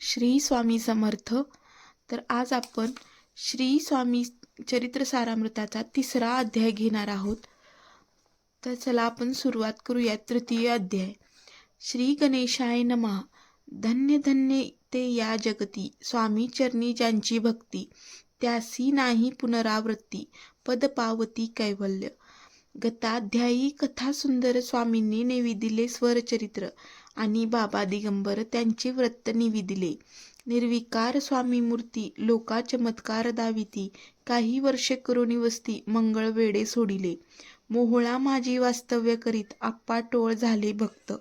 श्री स्वामी समर्थ. तर आज आपण श्री स्वामी चरित्र सारामृताचा 3रा अध्याय घेणार आहोत. तर चला आपण सुरुवात करूया. तृतीय अध्याय. श्री गणेशाय नमः. धन्य धन्य ते या जगती, स्वामी चरणी ज्यांची भक्ती, त्यासी नाही पुनरावृत्ती, पद पावती कैवल्य. गताध्यायी कथा सुंदर स्वामींनी निवेदिले स्वरचरित्र आणि बाबा दिगंबर त्यांचे व्रत निवेदिले. निर्विकार स्वामी मूर्ती लोका चमत्कार दाविती, काही वर्षे करुणी वस्ती मंगळ वेडे सोडिले. मोहळा माझी वास्तव्य करीत आप्पा टोळ झाले भक्त,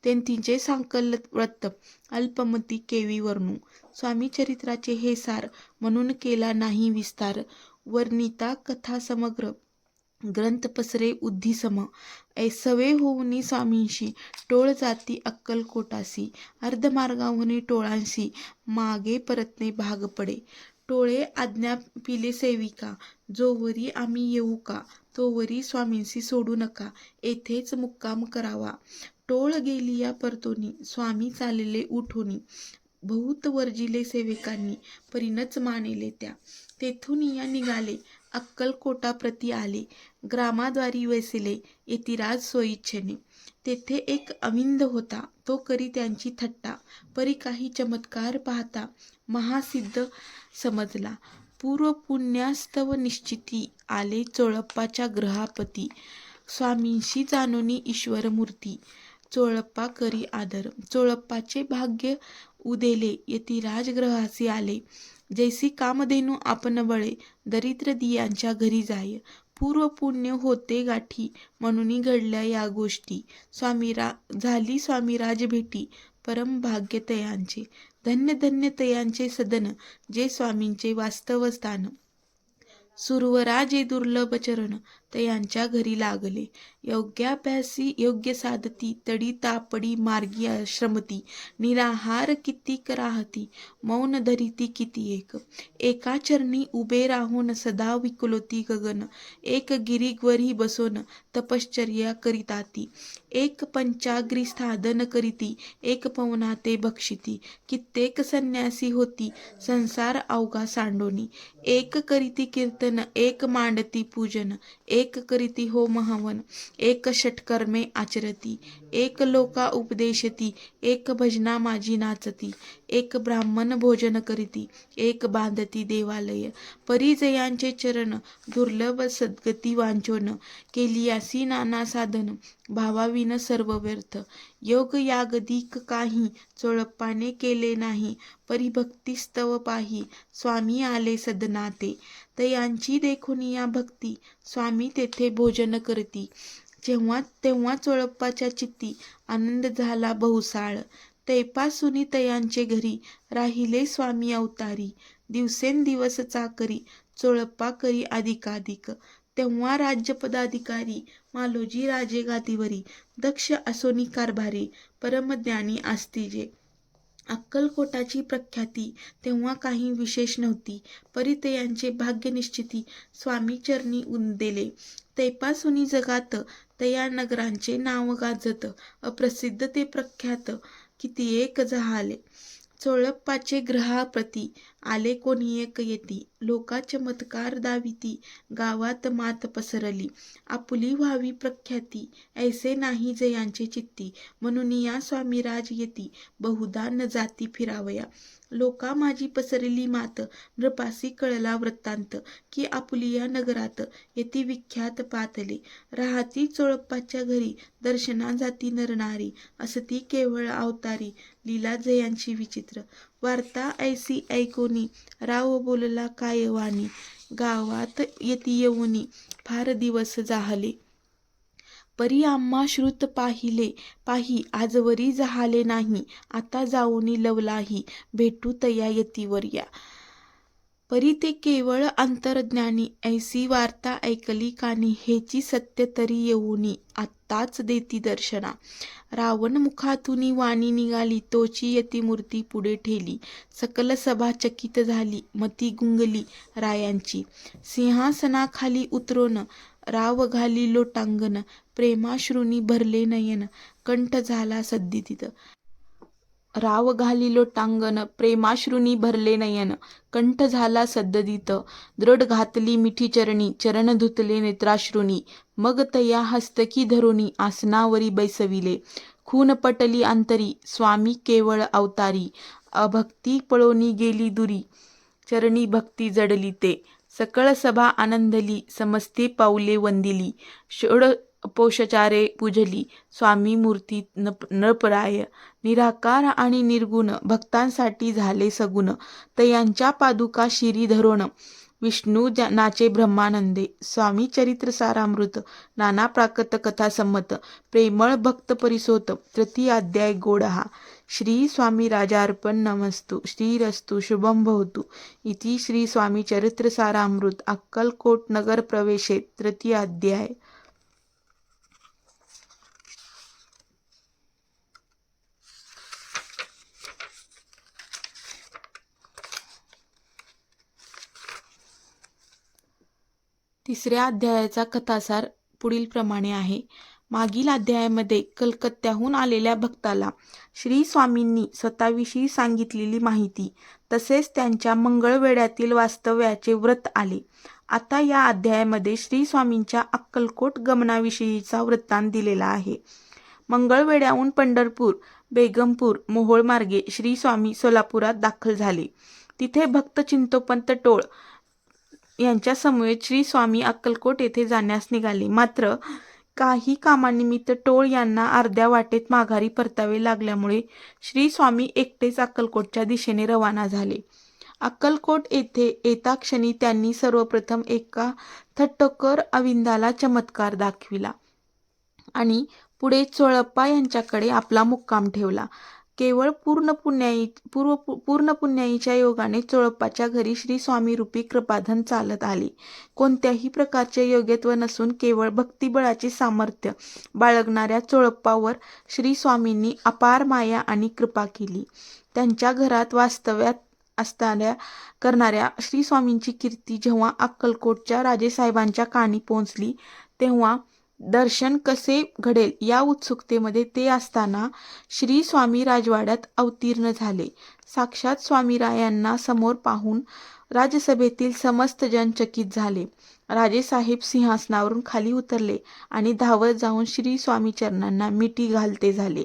तेंतीचे सांकल व्रत अल्पमती केवी वर्णू. स्वामी चरित्राचे हे सार म्हणून केला नाही विस्तार, वर्णिता कथा समग्र ग्रंथ पसरे उद्धीसम. ऐसवे होऊनी स्वामींशी टोळ जाती अक्कलकोटासी, अर्धमार्गाहुनी टोळांशी मागे परतणे भाग पडे. टोळे आज्ञा पिले सेविका, जोवरी आम्ही येऊ का, तोवरी स्वामींशी सोडू नका, येथेच मुक्काम करावा. टोळ गेलिया परतोनी, स्वामी चालले उठोनी, बहुत वर्जिले सेविकांनी, परीनच मानेले त्या. तेथून या निघाले अक्कलकोटाप्रती आले, ग्रामाद्वारी वैसिले यतिराज सोयीच्छेने. तेथे एक अविंद होता, तो करी त्यांची थट्टा, परी काही चमत्कार पाहता महासिद्ध समजला. पूर्व पुण्यास्तव निश्चिती, आले चोळप्पाच्या ग्रहापती, स्वामींशी जाणोनी ईश्वर मूर्ती, चोळप्पा करी आदर. चोळप्पाचे भाग्य उदेले, यतिराज ग्रहासी आले, जैसी कामधेनू आपण बळे, दरिद्र दियांच्या घरी जाय. पूर्व पुण्य होते गाठी, म्हणून घडल्या या गोष्टी, झाली स्वामीराज भेटी, परम भाग्य तयांचे. धन्य धन्य तयांचे सदन, जे स्वामींचे वास्तव स्थान. सुरवरा जे दुर्लभ चरण, तयांच्या घरी लागले. योग्याभ्यासी योग्य साधती, तडी तापडी मार्गी आश्रमती, निराहार कितीक राहती, मौन धरिती किती एक. एका चरणी उभे राहून सदा विकुलती गगन, एक गिरीवरी बसोन तपश्चर्या करिताती, एक पंचाग्री साधन करीती, एक पवनाते भक्षिती. कित्येक संन्यासी होती, संसार अवघा सांडोनी, एक करीती कीर्तन, एक मांडती पूजन, एक करीती होम हवन, एक षटकर्मे आचरती, एक लोका उपदेशती, एक भजना माझी नाचती, एक ब्राह्मण भोजन करीती, एक बांधती देवालय. परिजयांचे चरण, दुर्लभ सद्गती वांछोन, केलियासी नाना साधन, भावाविन सर्व व्यर्थ. योग यागदिक काही, चोळप्पाने केले नाही, परिभक्तिस्तव पाही, स्वामी आले सदनाते. तयांची देखून या भक्ती, स्वामी तेथे भोजन करती. तेव्हा चोळप्पाच्या चित्ती, आनंद झाला बहुसाळ. तैपासुनी तयांचे घरी, राहिले स्वामी अवतारी. दिवसेंदिवस चाकरी, चोळप्पा करी अधिकाधिक. तेव्हा राज्यपदाधिकारी, मालोजी राजे गादीवरी, दक्ष असोनी कारभारी, परमज्ञानी आस्तिजे. अक्कलकोटाची प्रख्याती तेव्हा काही विशेष नव्हती, परितयांचे भाग्य निश्चिती, स्वामी चरणी उंदेले. तैपासुनी जगात तया नगरांचे नाव गाजत, अप्रसिद्ध ते प्रख्यात कितीएक झाले. चोळप्पाचे ग्रहाप्रती, आले कोणी एक येती, लोका चमत्कार दाविती, गावात मात पसरली, आपुली व्हावी प्रख्याती, ऐसे नाही जयांचे चित्ती, म्हणून या स्वामीराज येती, बहुधा न जाती फिरावया. लोका माझी पसरली मात, नृपासी कळला वृत्तांत, की आपुलिया नगरात येती विख्यात पातले. राहती चोळप्पाच्या घरी, दर्शना जाती नरनारी, असती केवळ अवतारी, लीला जयांची विचित्र. वार्ता ऐसी ऐकोनी, राव बोलला काय वाणी, गावात येती येऊनी, फार दिवस जाहले. परी आम्हा श्रुत पाही, आजवरी जहाले नाही, आता जाऊनी लवलाही, भेटू तया यतीवर्या. परी ते केवळ अंतर्ज्ञानी, ऐसी वार्ता ऐकली कानी, हेची सत्य तरी येऊनी, आत्ताच देती दर्शना. रावण मुखातूनी वाणी निघाली, तोची यतिमूर्ती पुढे ठेली. सकल सभा चकित झाली, मती गुंगली रायांची. सिंहासनाखाली उतरोन, राव घाली लोटांगण, प्रेमाश्रूंनी भरले नयन, कंठ झाला सद्दित. राव घाली लोटांगण, प्रेमाश्रुनी भरले नयन, कंठ झाला सद्ददित, दृढ घातली मिठी चरणी, चरण धुतले नेत्राश्रुनी, मग तया हस्तकी धरुनी, आसनावरी बैसविले, खून पटली अंतरी, स्वामी केवळ अवतारी, अभक्ती पळोनी गेली दुरी, चरणी भक्ती जडली ते, सकळ सभा आनंदली, समस्ते पाऊले वंदिली, षोडपोपचारे पूजली, स्वामी मूर्ती नृपराय, निराकार आणि निर्गुण, भक्तांसाठी झाले सगुण, तयांच्या पादुका शिरी धरोण, विष्णू नाचे ब्रह्मानंदे, स्वामी चरित्र सारामृत, नाना प्राकृत कथा संमत, प्रेमळ भक्त परिसोत, तृतीय अध्याय गोडहा. श्री स्वामी राजार्पण नमस्तु. श्रीरस्तु शुभम भवतु. इति श्री स्वामी चरित्र सारामृत अक्कलकोट नगर प्रवेशे तृतीय अध्याय. तिसऱ्या अध्यायाचा कथासार पुढील प्रमाणे आहे. मागील अध्यायामध्ये कलकत्त्याहून आलेल्या भक्ताला श्री स्वामींनी स्वतःविषयी सांगितलेली माहिती तसेच त्यांच्या मंगळवेढ्यातील वास्तव्याचे व्रत आले. आता या अध्यायामध्ये श्री स्वामींच्या अक्कलकोट गमनाविषयीचा वृत्तांत दिलेला आहे. मंगळवेढ्याहून पंढरपूर, बेगमपूर, मोहोळ मार्गे श्री स्वामी सोलापुरात दाखल झाले. तिथे भक्त चिंतोपंत टोळ यांच्या समवेत श्री स्वामी अक्कलकोट येथे जाण्यास निघाले. मात्र काही कामानिमित्त टोळ यांना अर्ध्या वाटेत माघारी परतावे लागल्यामुळे श्री स्वामी एकटेच अक्कलकोटच्या दिशेने रवाना झाले. अक्कलकोट येथे येताक्षणी त्यांनी सर्वप्रथम एका थट्टकर अविंदाला चमत्कार दाखविला आणि पुढे चोळप्पा यांच्याकडे आपला मुक्काम ठेवला. केवळ पूर्ण पुण्याईच्या योगाने चोळप्पाच्या घरी श्री स्वामी रूपी कृपाधन चालत आले. कोणत्याही प्रकारचे योग्यत्व नसून केवळ भक्तिबळाचे सामर्थ्य बाळगणाऱ्या चोळप्पावर श्री स्वामींनी अपार माया आणि कृपा केली. त्यांच्या घरात वास्तव्यात करणाऱ्या श्री स्वामींची कीर्ती जेव्हा अक्कलकोटच्या राजेसाहेबांच्या कानी पोहोचली तेव्हा दर्शन कसे घडेल या उत्सुकतेमध्ये ते असताना श्री स्वामी राजवाड्यात अवतीर्ण झाले. साक्षात स्वामीरायांना समोर पाहून राजसभेतील समस्त जन चकित झाले. राजेसाहेब सिंहासनावरून खाली उतरले आणि धावत जाऊन श्री स्वामी चरणांना मिठी घालते झाले.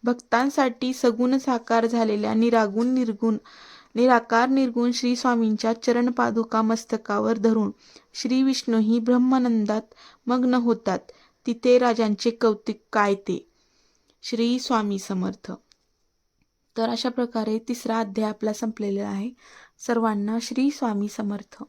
भक्तांसाठी सगुण साकार झालेल्या निराकार निर्गुण श्री स्वामींच्या चरणपादुका मस्तकावर धरून श्री विष्णूही ब्रह्मानंदात मग्न होतात. तिथे राजांचे कौतुक काय ते. श्री स्वामी समर्थ. तर अशा प्रकारे तिसरा अध्याय आपला संपलेला आहे. सर्वांना श्री स्वामी समर्थ.